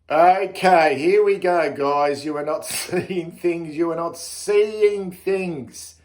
Okay, here we go, guys. You are not seeing things. You are not seeing things.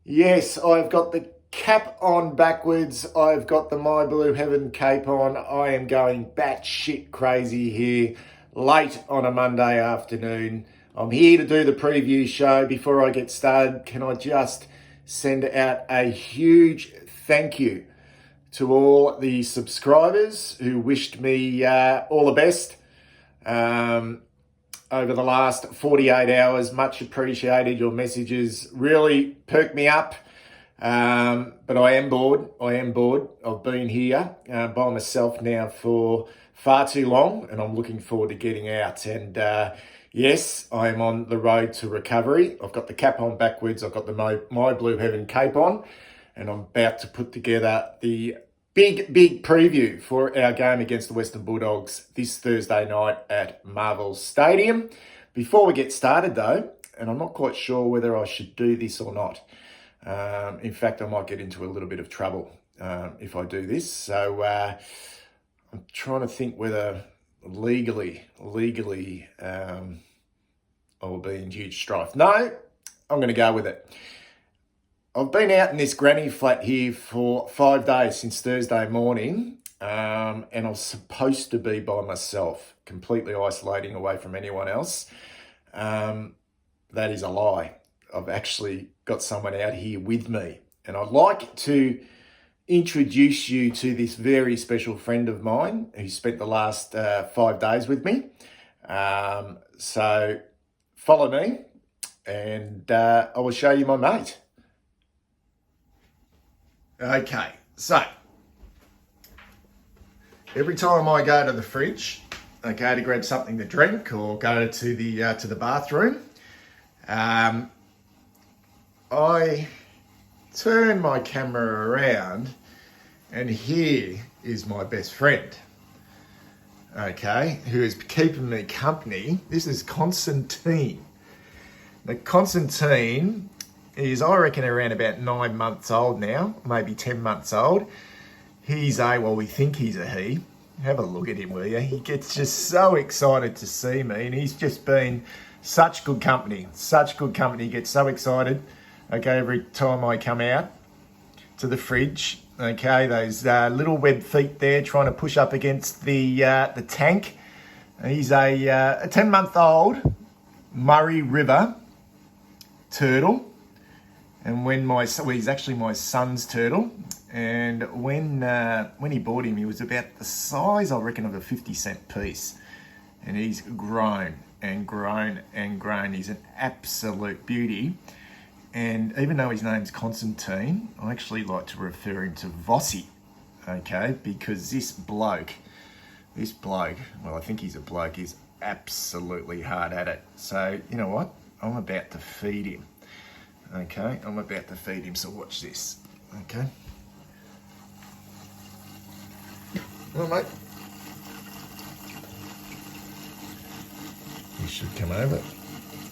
Yes, I've got the cap on backwards. I've got the My Blue Heaven cape on. I am going batshit crazy here late on a Monday afternoon. I'm here to do the preview show. Before I get started, can I just send out a huge thank you to all the subscribers who wished me all the best over the last 48 hours. Much appreciated. Your messages really perked me up. But I am bored. I've been here by myself now for far too long, and I'm looking forward to getting out. And yes, I am on the road to recovery. I've got the cap on backwards. I've got the My Blue Heaven cape on, and I'm about to put together the big preview for our game against the Western Bulldogs this Thursday night at Marvel Stadium. Before we get started though, and I'm not quite sure whether I should do this or not. In fact, I might get into a little bit of trouble if I do this. So I'm trying to think whether legally I will be in huge strife. No, I'm going to go with it. I've been out in this granny flat here for 5 days since Thursday morning, and I was supposed to be by myself, completely isolating away from anyone else. That is a lie. I've actually got someone out here with me, and I'd like to introduce you to this very special friend of mine who spent the last 5 days with me. So follow me, and I will show you my mate. Okay, so every time I go to the fridge, okay, to grab something to drink or go to the bathroom, I turn my camera around, and here is my best friend, okay, who is keeping me company. This is Constantine. Now, Constantine is, I reckon, around about 9 months old now, maybe 10 months old. We think he's a he. Have a look at him, will you? He gets just so excited to see me, and he's just been such good company. He gets so excited, okay, every time I come out to the fridge. Okay, those little web feet there trying to push up against the tank. He's a 10-month-old Murray River turtle. And he's actually my son's turtle. And when he bought him, he was about the size, I reckon, of a 50-cent piece. And he's grown and grown and grown. He's an absolute beauty. And even though his name's Constantine, I actually like to refer him to Vossi, okay? Because this bloke, well, I think he's a bloke, is absolutely hard at it. So, you know what? I'm about to feed him. Okay, so watch this, okay? Well, mate. He should come over.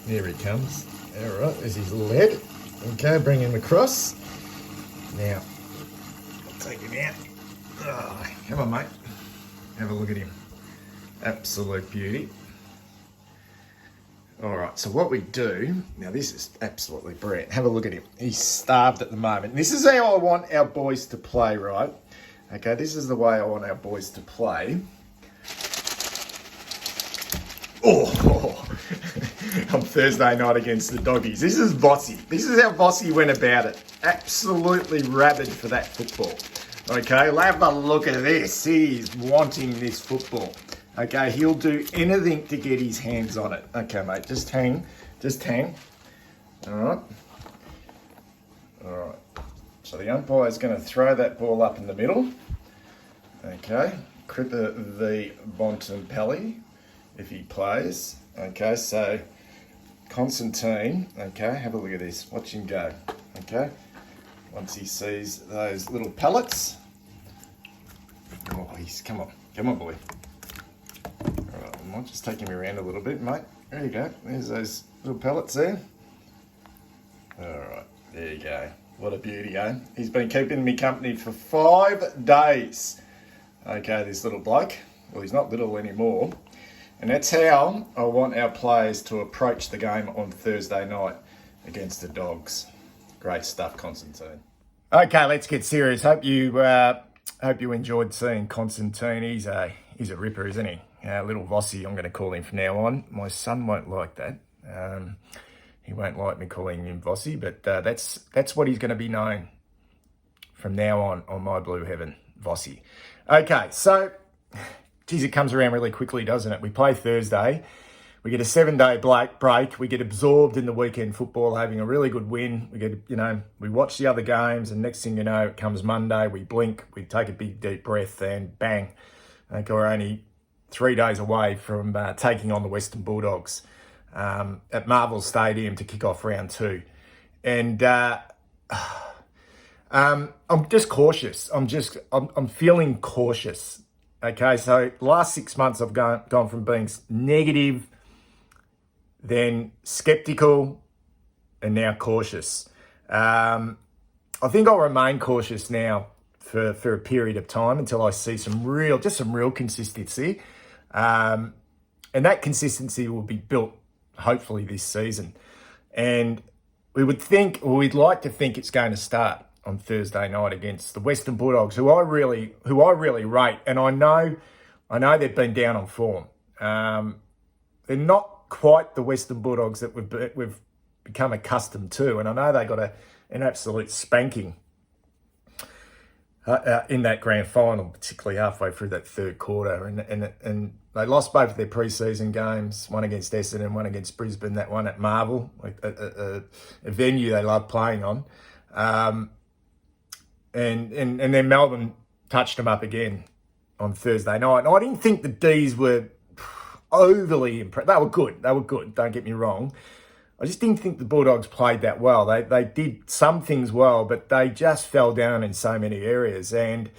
There he comes. All right, there's his little head. Okay, bring him across. Now, I'll take him out. Oh, come on, mate. Have a look at him. Absolute beauty. All right, so what we do, now this is absolutely brilliant. Have a look at him. He's starved at the moment. This is how I want our boys to play, right? Okay, this is the way I want our boys to play. Oh, on Thursday night against the Doggies. This is Vossi. This is how Vossi went about it. Absolutely rabid for that football. Okay, have a look at this. He's wanting this football. Okay, he'll do anything to get his hands on it. Okay, mate, just hang. All right. So the umpire's going to throw that ball up in the middle. Okay, Cripper v Bontempelli, if he plays. Okay, so Constantine, okay, have a look at this. Watch him go, okay? Once he sees those little pellets. Oh, come on, boy. All right, I might just take him around a little bit, mate. There you go. There's those little pellets there. All right, there you go. What a beauty, eh? He's been keeping me company for 5 days. Okay, this little bloke. Well, he's not little anymore. And that's how I want our players to approach the game on Thursday night against the Dogs. Great stuff, Constantine. Okay, let's get serious. Hope you enjoyed seeing Constantine. He's a ripper, isn't he? Little Vossi, I'm going to call him from now on. My son won't like that. He won't like me calling him Vossi, but that's what he's going to be known from now on My Blue Heaven, Vossi. Okay, so, geez, it comes around really quickly, doesn't it? We play Thursday. We get a 7-day break. We get absorbed in the weekend football, having a really good win. We watch the other games, and next thing you know, it comes Monday. We blink, we take a big deep breath, and bang! I think we're only 3 days away from taking on the Western Bulldogs at Marvel Stadium to kick off round 2. And I'm just cautious. I'm feeling cautious. Okay, so last 6 months I've gone from being negative, then skeptical, and now cautious. I think I'll remain cautious now for a period of time until I see some real consistency. And that consistency will be built hopefully this season. And we'd like to think it's going to start on Thursday night against the Western Bulldogs, who I really rate. And I know they've been down on form. They're not quite the Western Bulldogs that we've become accustomed to. And I know they got an absolute spanking in that grand final, particularly halfway through that third quarter. And they lost both of their pre-season games, one against Essendon and one against Brisbane, that one at Marvel, a venue they love playing on. And then Melbourne touched them up again on Thursday night. And I didn't think the D's were overly impressed. They were good, don't get me wrong. I just didn't think the Bulldogs played that well. They did some things well, but they just fell down in so many areas. And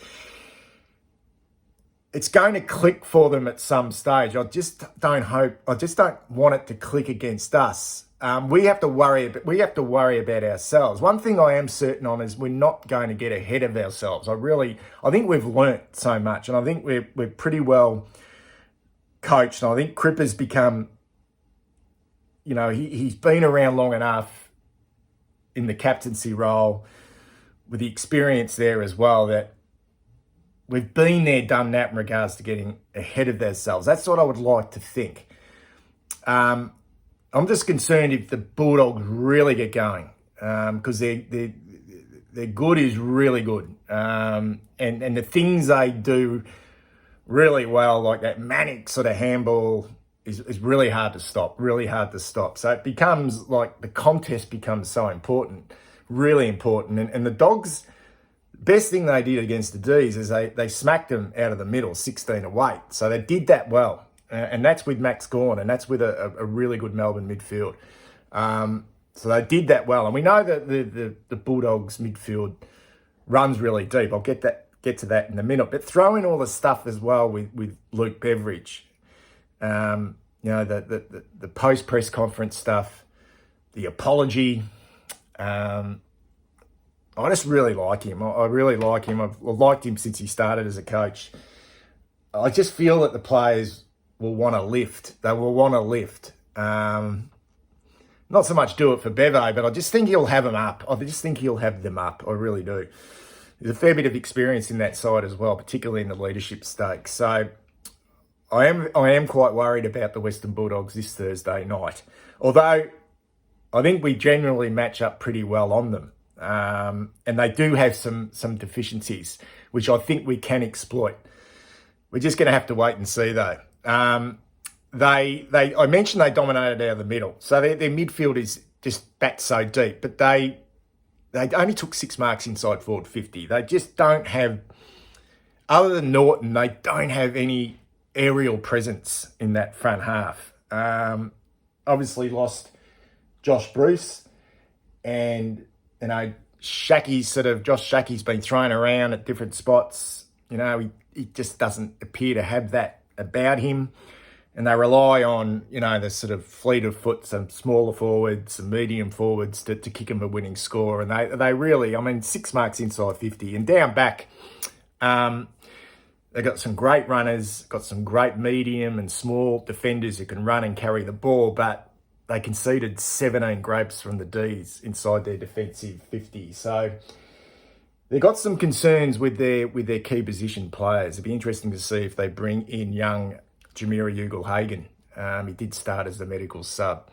it's going to click for them at some stage. I just don't want it to click against us. We have to worry about ourselves. One thing I am certain on is we're not going to get ahead of ourselves. I think we've learnt so much, and I think we're pretty well coached. And I think Cripper's become, he's been around long enough in the captaincy role with the experience there as well, that we've been there, done that in regards to getting ahead of ourselves. That's what I would like to think. I'm just concerned if the Bulldogs really get going, because their good is really good. And the things they do really well, like that manic sort of handball, is really hard to stop, So it becomes like the contest becomes so important, really important. And the Dogs, best thing they did against the D's is they smacked them out of the middle, 16 away. So they did that well. And that's with Max Gawn, and that's with a really good Melbourne midfield. So they did that well. And we know that the Bulldogs midfield runs really deep. I'll get to that in a minute. But throw in all the stuff as well with Luke Beveridge. The post-press conference stuff, the apology. I just really like him. I really like him. I've liked him since he started as a coach. I just feel that the players will want to lift. They will want to lift. Not so much do it for Bevo, but I just think he'll have them up. I really do. There's a fair bit of experience in that side as well, particularly in the leadership stakes. So I am quite worried about the Western Bulldogs this Thursday night. Although I think we generally match up pretty well on them. And they do have some deficiencies, which I think we can exploit. We're just going to have to wait and see, though. I mentioned they dominated out of the middle, so their midfield is just that so deep. But they only took 6 marks inside forward 50. They just don't have, other than Norton, they don't have any aerial presence in that front half. Obviously lost Josh Bruce, and Josh Shackie's been thrown around at different spots. He just doesn't appear to have that about him, and they rely on the sort of fleet of foot, some smaller forwards, some medium forwards to kick them a winning score. And they really, 6 marks inside 50 and down back. They've got some great runners, got some great medium and small defenders who can run and carry the ball, but they conceded 17 grapes from the Ds inside their defensive 50. So they've got some concerns with their key position players. It'd be interesting to see if they bring in young Jamira Ugle-Hagan. He did start as the medical sub.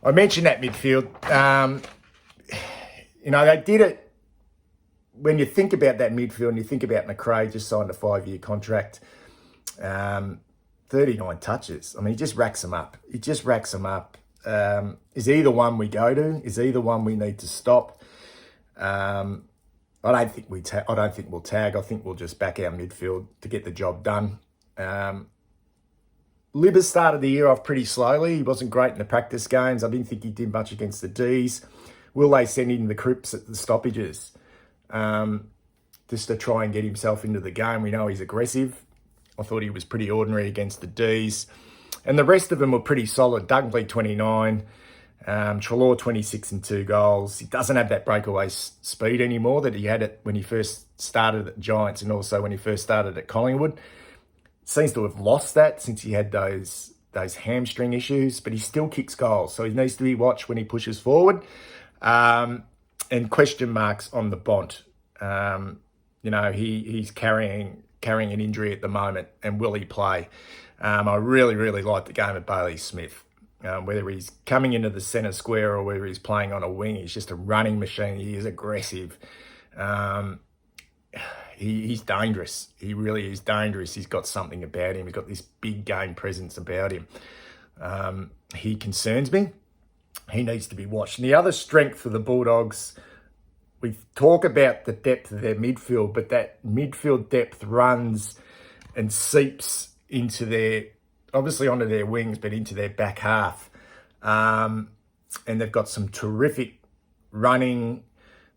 I mentioned that midfield. They did it. When you think about that midfield and you think about McRae just signed a 5-year contract, 39 touches. I mean, he just racks them up. Is either one we go to? Is either one we need to stop? I don't think we'll tag. I think we'll just back our midfield to get the job done. Libba started the year off pretty slowly. He wasn't great in the practice games. I didn't think he did much against the Ds. Will they send him the Crips at the stoppages? Just to try and get himself into the game. We know he's aggressive. I thought he was pretty ordinary against the Ds. And the rest of them were pretty solid. Dunkley, 29. Treloar, 26 and 2 goals. He doesn't have that breakaway speed anymore that he had it when he first started at Giants and also when he first started at Collingwood. Seems to have lost that since he had those hamstring issues, but he still kicks goals. So he needs to be watched when he pushes forward. And question marks on the Bont. He's carrying an injury at the moment, and will he play? I really, really like the game of Bailey Smith. Whether he's coming into the centre square or whether he's playing on a wing, he's just a running machine. He is aggressive. He's dangerous. He really is dangerous. He's got something about him. He's got this big game presence about him. He concerns me. He needs to be watched. And the other strength for the Bulldogs, we talk about the depth of their midfield, but that midfield depth runs and seeps into obviously onto their wings, but into their back half. And they've got some terrific running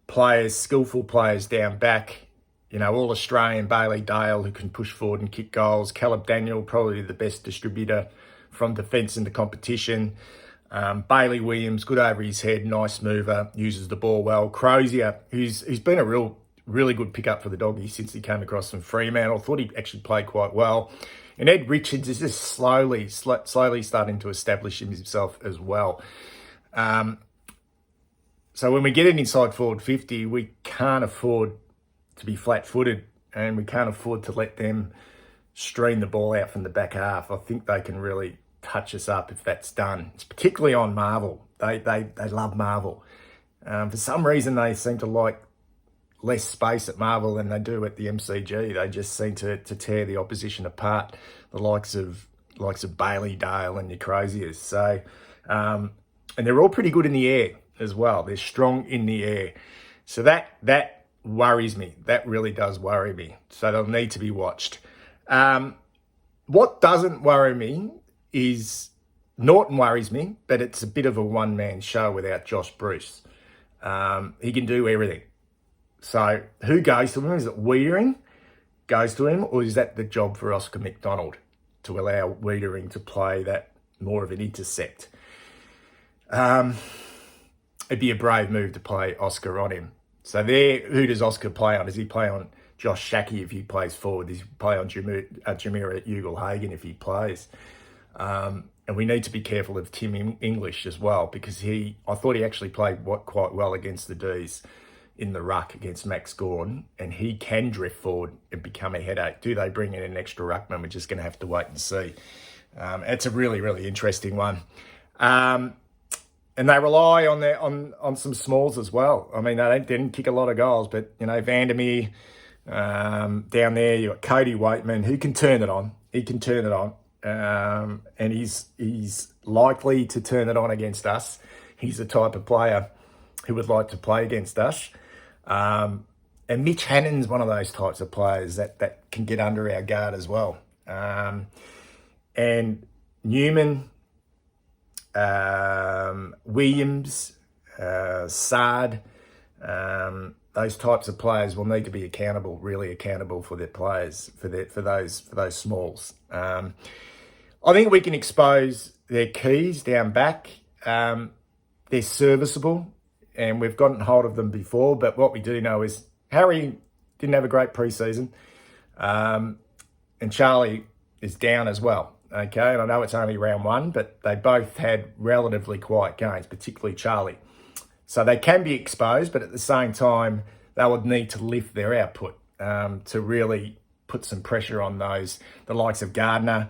players, skillful players down back. All Australian Bailey Dale, who can push forward and kick goals. Caleb Daniel, probably the best distributor from defence in the competition. Bailey Williams, good over his head, nice mover, uses the ball well. Crozier, he's been a really good pickup for the Doggies since he came across from Fremantle. Thought he actually played quite well. And Ed Richards is just slowly starting to establish himself as well. So when we get an inside forward 50, we can't afford to be flat-footed, and we can't afford to let them stream the ball out from the back half. I think they can really touch us up if that's done. It's particularly on Marvel. They love Marvel. For some reason, they seem to like less space at Marvel than they do at the MCG. They just seem to tear the opposition apart. The likes of Bailey Dale and your Croziers. So, and they're all pretty good in the air as well. They're strong in the air. So that worries me. That really does worry me. So they'll need to be watched. What doesn't worry me is Norton worries me, but it's a bit of a one-man show without Josh Bruce. He can do everything. So who goes to him? Is it Wiedering goes to him, or is that the job for Oscar McDonald to allow Wiedering to play that more of an intercept? It'd be a brave move to play Oscar on him. So who does Oscar play on? Does he play on Josh Shackey if he plays forward? Does he play on Jamira Ugle-Hagan if he plays? And we need to be careful of Tim English as well, because I thought he actually played quite well against the Ds in the ruck against Max Gawn, and he can drift forward and become a headache. Do they bring in an extra ruckman? We're just going to have to wait and see. It's a really, really interesting one. And they rely on some smalls as well. I mean, they didn't kick a lot of goals, but, Vandermeer, down there, you've got Cody Waitman, who can turn it on. He can turn it on. And he's likely to turn it on against us. He's the type of player who would like to play against us. And Mitch Hannon's one of those types of players that can get under our guard as well. And Newman, Williams, Sard, those types of players will need to be really accountable for their players, for those smalls. I think we can expose their keys down back. They're serviceable, and we've gotten hold of them before. But what we do know is Harry didn't have a great preseason. and Charlie is down as well. Okay, and I know it's only round one, but they both had relatively quiet games, particularly Charlie. So they can be exposed, but at the same time, they would need to lift their output to really put some pressure on the likes of Gardner,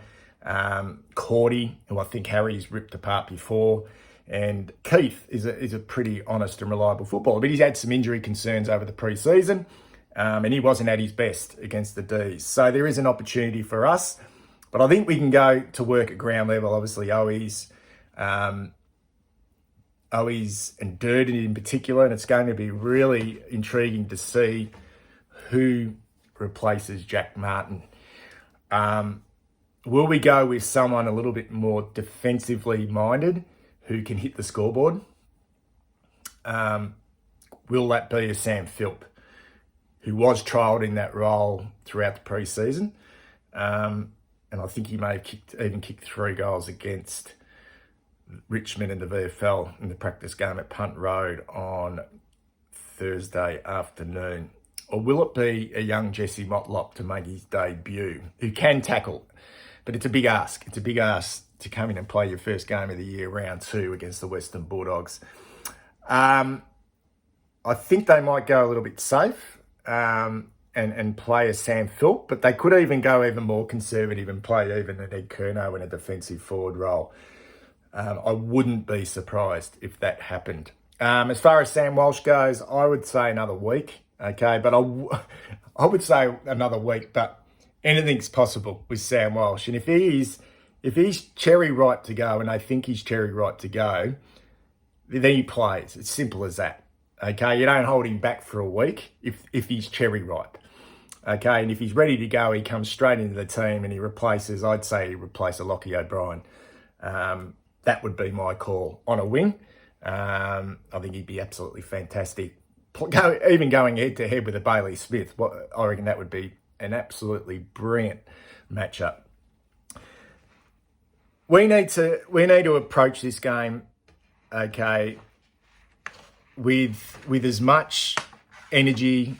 Cordy, who I think Harry's ripped apart before, and Keith is a pretty honest and reliable footballer, but he's had some injury concerns over the pre-season, and he wasn't at his best against the D's. So there is an opportunity for us, but I think we can go to work at ground level. Obviously, Owies and Durden in particular, and it's going to be really intriguing to see who replaces Jack Martin. Will we go with someone a little bit more defensively minded who can hit the scoreboard? Will that be a Sam Philp, who was trialled in that role throughout the pre-season? And I think he may have even kicked 3 goals against Richmond in the VFL in the practice game at Punt Road on Thursday afternoon. Or will it be a young Jesse Motlop to make his debut, who can tackle? But it's a big ask. It's a big ask to come in and play your first game of the year, round 2, against the Western Bulldogs. I think they might go a little bit safe and play a Sam Philp, but they could even go even more conservative and play even an Ed Curnow in a defensive forward role. I wouldn't be surprised if that happened. As far as Sam Walsh goes, I would say another week. Okay, but I would say another week, but anything's possible with Sam Walsh. And if he's cherry right to go, and they think he's cherry right to go, then he plays. It's simple as that. Okay, you don't hold him back for a week if he's cherry ripe. Okay, and if he's ready to go, he comes straight into the team and he replaces, I'd say he replaces Lockie O'Brien. That would be my call on a wing. I think he'd be absolutely fantastic. Even going head to head with a Bailey Smith, I reckon that would be an absolutely brilliant matchup. We need to approach this game, okay, with as much energy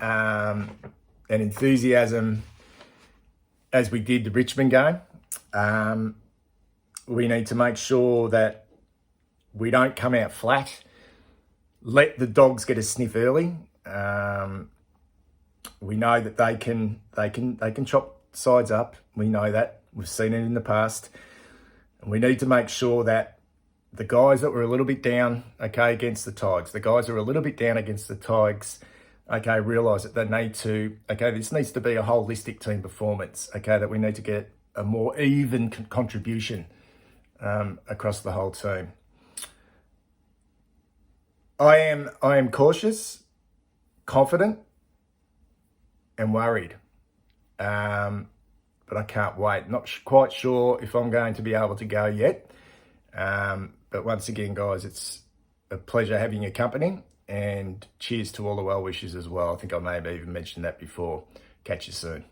and enthusiasm as we did the Richmond game. We need to make sure that we don't come out flat. Let the Dogs get a sniff early. We know that they can chop sides up. We know that. We've seen it in the past. And we need to make sure that the guys that were a little bit down, okay, against the Tigers, okay, realise that they need to, okay, this needs to be a holistic team performance, okay, that we need to get a more even contribution across the whole team. I am cautious, confident, and worried. But I can't wait. Not quite sure if I'm going to be able to go yet. But once again, guys, it's a pleasure having your company, and cheers to all the well wishes as well. I think I may have even mentioned that before. Catch you soon.